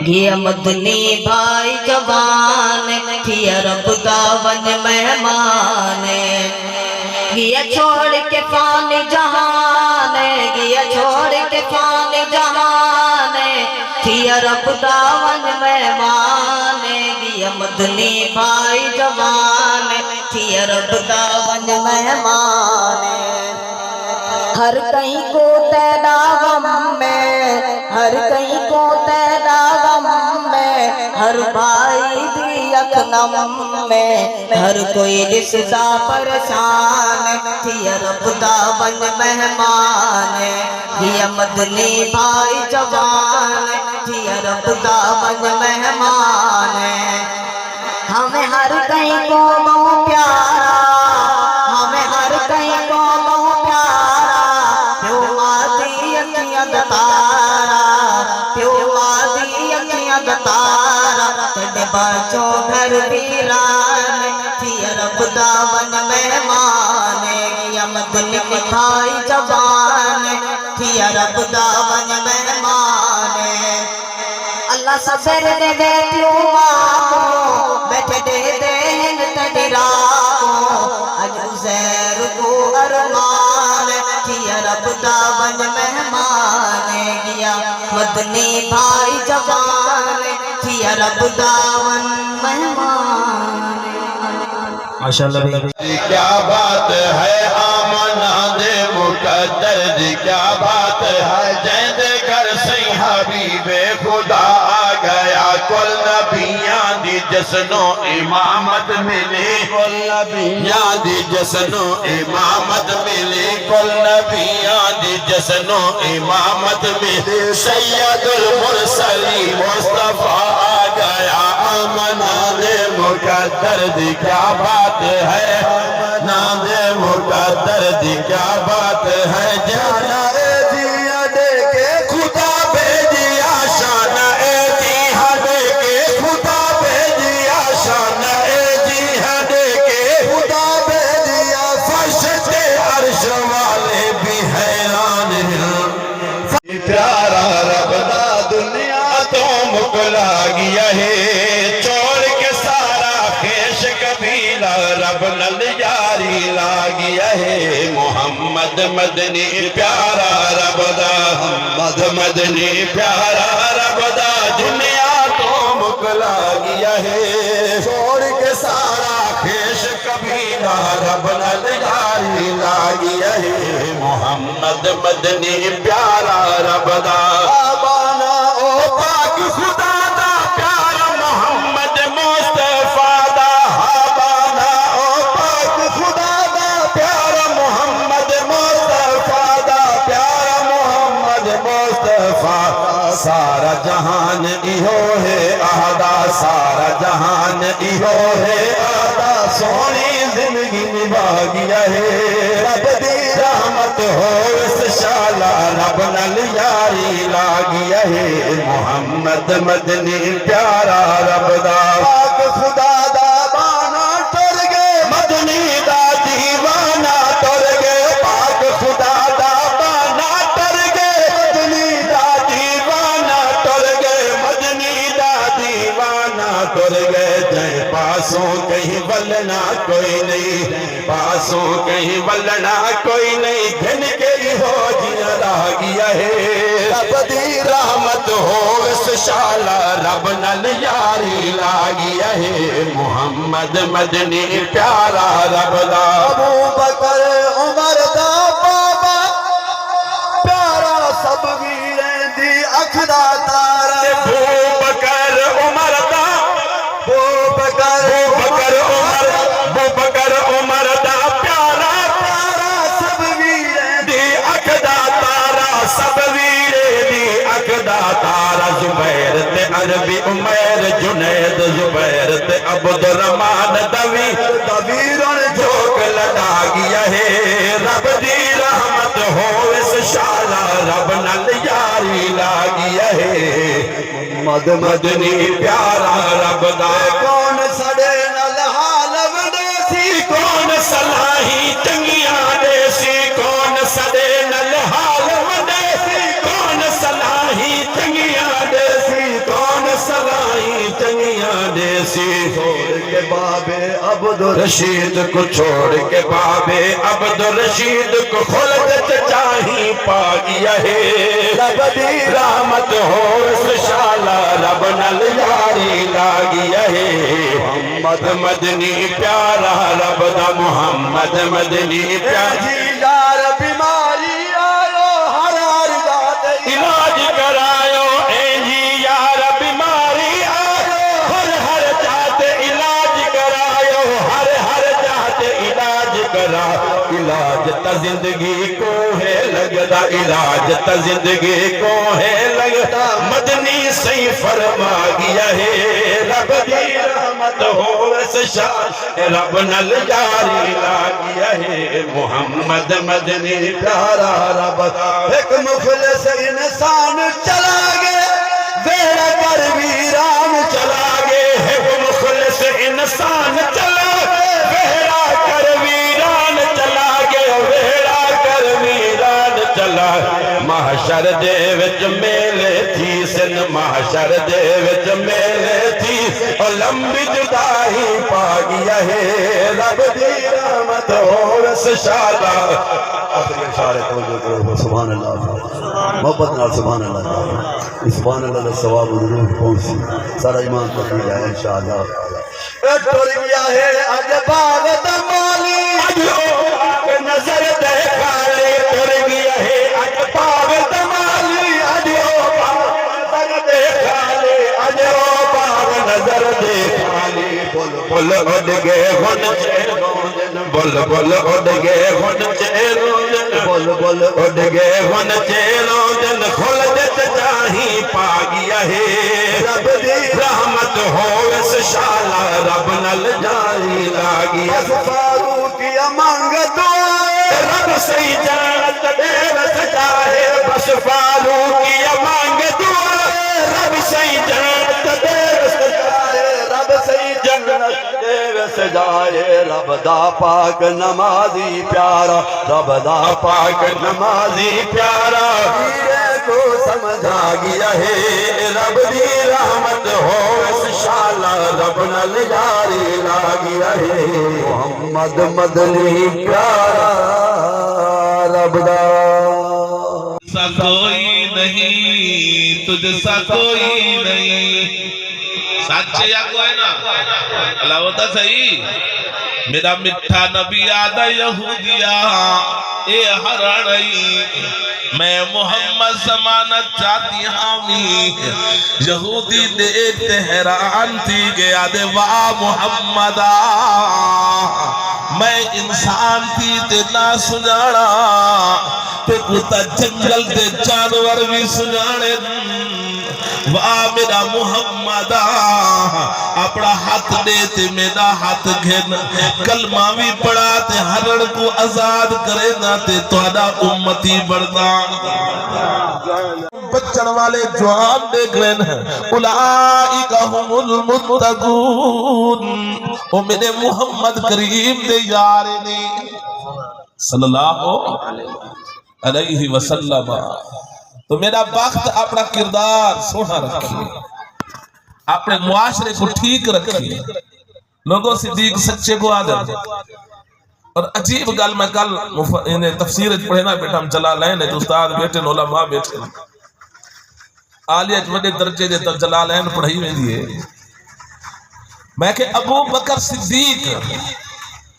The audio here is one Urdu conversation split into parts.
گیا مدنی بھائی جوان تھی عرب دا ون مہمان گیا چھوڑ کے فانی جہان گیا چھوڑ کے فانی جہان تھی عرب دا ون مہمان گیا مدنی بھائی جوان تھی عرب دا ون مہمان ہر کہیں کو تیرا غم میں ہر کہیں کو تیرا غم میں ہر بھائی دی اکنم میں ہر کوئی رشتہ پریشان تھی عرب دا ون مہمان یہ مدنی بھائی جوان تھی عرب دا ون مہمان ہمیں ہر کہیں کو بہت پیارا ہمیں ہر کہیں کو بہت پیارا پیو مادی اکیاں دتارا پیو مادی اکیاں دتارا تیرے بچوں گھر ویران تھی عرب دا ون مہمان یا مدنی بھائی جوان تھی عرب دا ون مہمان اللہ صبر دے دے پیو ماں بیٹھے دے دے ہند تیراؤں اج عزیر کو ارمان تھی عرب دا ون مہمان گیا مدنی بھائی جوان تھی عرب دا ون مہمان ماشاءاللہ بھائی کیا بات ہے آمنہ دے مقدر دی کیا بات ہے جیند کر سی حبیب خدا آ گیا کل نبیاں دی جسنو امامت ملی کل نبیاں دی جسنو امامت ملی کل نبیاں دی جسنو امامت ملی سید المرسلین مصطفیٰ آ گیا آمنہ دے مقدر دی کیا بات ہے نام مقدر دی کیا بات ہے جانا اے جی ہڈے کے خدا بھیجیا شان اے جی ہڈے کے خدا بھیجیا شان اے جی ہڈے کے خدا بھیجیا فرش تے عرش والے بھی حیران ہیں پیارا رب دا دنیا تو مکلا گیا ہے چھوڑ کے سارا خیش قبیلہ رب نل یاری لاگیا ہے محمد مدنی پیارا رب دا محمد مدنی پیارا رب دا دنیا تو مکلا گیا ہے چھوڑ کے سارا خیش قبیلہ رب نل یاری لاگیا ہے محمد مدنی پیارا رب دا آبانا او پاک خدا دا پیارا محمد مصطفیٰ دا آبانا او پاک خدا دا پیارا محمد مصطفیٰ دا پیارا محمد مصطفیٰ سارا جہان ایہو ہے آہدا سارا جہان ایہو ہے آہدا سونی زندگی نبھا گیا ہے رب دی رحمت ہو اس شالا رب نل یاری لاگیا ہے محمد مدنی پیارا رب دا پاک خدا دا بانا ٹر گئے مدنی دا دیوانا ٹر گئے پاک خدا دا بانا ٹر گئے مدنی دا دیوانا ٹر گئے مدنی دا دیوانا ٹر گئے جائیں پاسوں کہیں بلنا کوئی نہیں پاسوں کہیں بلنا کوئی نہیں دھن کے ہی ہو جیا رہ گیا ہے رب دی رحمت ہو اس شالا رب نل یاری لاگیا ہے محمد مدنی پیارا رب دا ابو بکر عمر دا بابا پیارا سب ویریں دی اکھ دا تارا ابو بکر عمر دا ابو بکر عمر دا پیارا پیارا سب ویریں دی اکھ دا تارا سب ویریں دی اکھ دا تارا زبیر تے عربی عمیر جنید زبیر تے عبدالرحمن دویرن جھوک لڑا گیا ہے رب دی رحمت ہو اس شالا رب نل یاری لاگیا ہے محمد مدنی پیارا رب دا کون سڑے نل حال وڈے سی کون صلاحی چنگیاں دے سی کون سڑے نل حال وڈے سی کون صلاحی چنگیاں دے سی کون سی چھوڑ کے بابے عبدالرشید کو چھوڑ کے بابے عبدالرشید کو خلد چاہی پا گیا ہے رب دی رحمت ہو اس شالا رب نل یاری لاگیا ہے محمد مدنی پیارا رب دا محمد مدنی پیارا یار بیماری آئو ہر ہر ذات علاج کرائیو اے جی یار بیماری آئو ہر ہر ذات علاج کرائیو ہر ہر ذات علاج کرا علاج تا زندگی کو ہے لگتا علاج تا زندگی کو ہے لگتا مدنی سی فرما گیا ہے رب دی رحمت ہو اس شان رب نل جاری لاگیا ہے محمد مدنی پیارا رب ایک مفلس انسان چلا گئے بیڑا کر ویران چلا گئے ایک مفلس انسان چلا بیڑا کر ویران چلا گئے بیڑا کر ویران چلا محشر دے وچ میلے تھی سن محشر دے وچ میلے تھی اور لمبی جدائی پا گیا ہے رب دی رحمت ہو اس شالا آخری اشارے توجہ کرو سبحان اللہ محبت نال سبحان اللہ سبحان اللہ دا ثواب ضرور پہنچی سارا ایمان تک جائے انشاءاللہ ٹر گیا ہے اج باغ دا مالی اج او نظر دے کھالے ٹر گیا ہے اج باغ دا مالی اج او نظر دے کھالے اج او باغ نظر دے کھالے بل اڑ گئے ہن بل بل اڑ گئے ہن چیرو بل بل اڑ گئے ہن چیرو دن کھل دے چاہی پا گیا ہے رب دی رحمت ہو اس شالا رب نل جاری لاگیا فاروق یا مانگ دعائے رب سی جانت دے سجائے بس فاروق یا مانگ دعائے رب سی جانت دے سجائے رب سی جنت دے سجائے رب دا پاک نمازی پیارا رب دا پاک نمازی پیارا کو سمجھا گیا ہے رب دی رحمت ہو اس شالا رب نل جاری لاگیا ہے محمد مدنی پیارا رب دا سا کوئی نہیں تجھ سا کوئی نہیں سچے یا کوئی نا اللہ ہوتا صحیح میرا مٹھا نبی آدھا یہودیا اے ہرڑی میں محمد زمانت چاہتی حامی یہودی دیکھتے حیران تھی گیا دے واہ محمدہ میں انسان تھی تے نہ سنانا تے کتا جنگل تے جانور بھی سنانے واہ میرا محمدہ اپنا ہاتھ دے تے میرا ہاتھ گھن کلمہ بھی پڑھا تے ہرڑ کو آزاد کرے نا تے توڑا امتی بردان بچن والے جوان دیکھ لین اولائک ہم المتقون او میرے محمد کریم دے یارے نے صلی اللہ علیہ وسلم تو میرا وقت اپنا کردار سونا رکھیے اپنے معاشرے کو ٹھیک رکھیے لوگوں صدیق سچے کو آدر اور عجیب گل میں کل تفسیر پڑھے نا بیٹا ہم جلالین استاد بیٹے علماء بیٹے آلیہ وڈے درجے دے تو جلالین پڑھائی میں دیئے میں کہ ابو بکر صدیق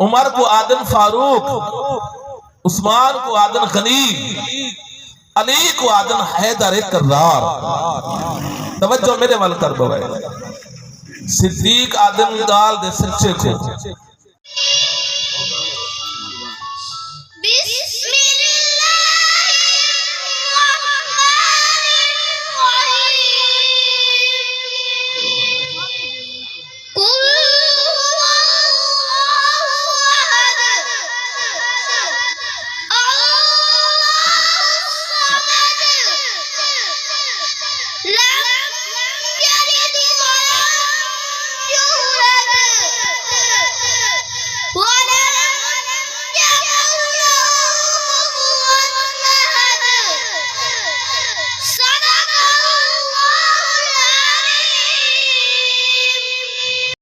عمر کو آدن فاروق عثمان کو آدن غنی علی کو آدن حیدر کرار توجہ میرے وال کر بوائے صدیق آدن گال دے سچے کو